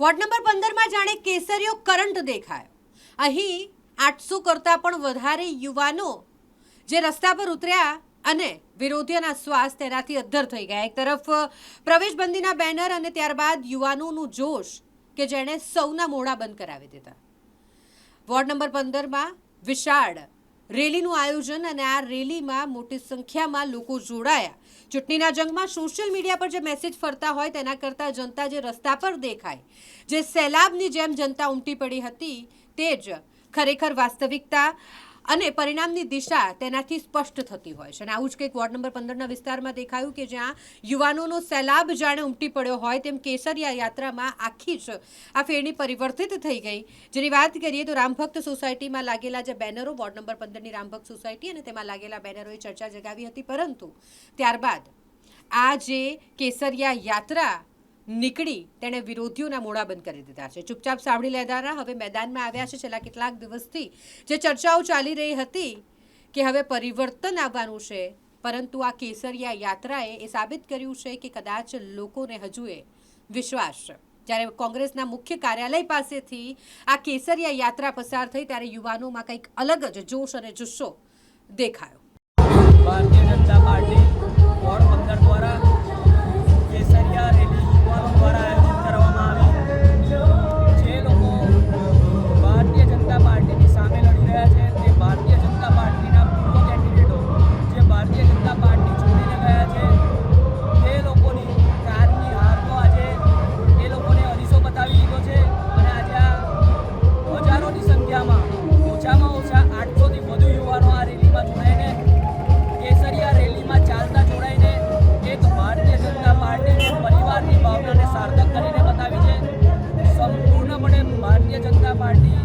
Ward number 15 માં જાણે કેસરીયો current દેખાયો। અહીં 800 કરતા પણ વધારે યુવાનો જે રસ્તા પર ઉતર્યા અને વિરોધીઓના શ્વાસ તેનાથી અદ્ધર થઈ ગયા। એક તરફ પ્રવેશબંધીના બેનર અને ત્યારબાદ યુવાનોનું જોશ કે જેણે સૌના મોઢા બંધ કરાવી દીધા। વોર્ડ નંબર 15 માં વિશાળ રેલીનું આયોજન અને આ રેલીમાં મોટી સંખ્યામાં લોકો જોડાયા। ચૂંટણીના જંગમાં સોશિયલ મીડિયા પર જે મેસેજ ફરતા હોય તેના કરતાં જનતા જે રસ્તા પર દેખાય, જે સૈલાબની જેમ જનતા ઉમટી પડી હતી, તે જ ખરેખર વાસ્તવિકતા અને પરિણામની દિશા તેનાથી સ્પષ્ટ થતી હોય છે। અને આવું જ કંઈક વોર્ડ નંબર 15ના વિસ્તારમાં દેખાયું કે જ્યાં યુવાનોનો સૈલાબ જાણે ઉમટી પડ્યો હોય તેમ કેસરિયા યાત્રામાં આખી જ આ ફેરણી પરિવર્તિત થઈ ગઈ। જેની વાત કરીએ તો રામભક્ત સોસાયટીમાં લાગેલા જે બેનરો, વોર્ડ નંબર 15ની રામભક્ત સોસાયટી અને તેમાં લાગેલા બેનરોએ ચર્ચા જગાવી હતી, પરંતુ ત્યારબાદ આ જે કેસરિયા યાત્રા નીકળી તેણે વિરોધીઓના મોઢા બંધ કરી દીધા છે। ચૂપચાપ સાંભળી લેનારા હવે મેદાનમાં આવ્યા છે। છેલ્લા કેટલાક દિવસથી જે ચર્ચાઓ ચાલી રહી હતી કે હવે પરિવર્તન આવવાનું છે, પરંતુ આ કેસરિયા યાત્રાએ એ સાબિત કર્યું છે કે કદાચ લોકોને હજુ એ વિશ્વાસ છે। જ્યારે કોંગ્રેસના મુખ્ય કાર્યાલય પાસેથી આ કેસરિયા યાત્રા પસાર થઈ ત્યારે યુવાનોમાં કંઈક અલગ જ જોશ અને જુસ્સો દેખાયો। ભારતીય જનતા પાર્ટી વોર્ડ 15 દ્વારા કેસરિયા રેલી યુવાનો દ્વારા આયોજિત કરવામાં આવી। જે લોકો ભારતીય જનતા પાર્ટીની સામે લડી રહ્યા છે તે ભારતીય જનતા પાર્ટીના પૂર્વ કેન્ડિડેટો જે ભારતીય જનતા પાર્ટી છોડીને ગયા છે તે લોકોની કારની હાર તો આજે એ લોકોને અરીસો બતાવી દીધો છે અને આજે આ હજારોની સંખ્યામાં ઓછામાં ઓછા 800થી વધુ યુવાનો આ રેલીમાં જોડાઈને કેસરિયા રેલીમાં ચાલતા જોડાઈને એક ભારતીય જનતા પાર્ટીની પરિવારની ભાવનાને સાર્થક કરીને બતાવી છે। સંપૂર્ણપણે ભારતીય જનતા પાર્ટી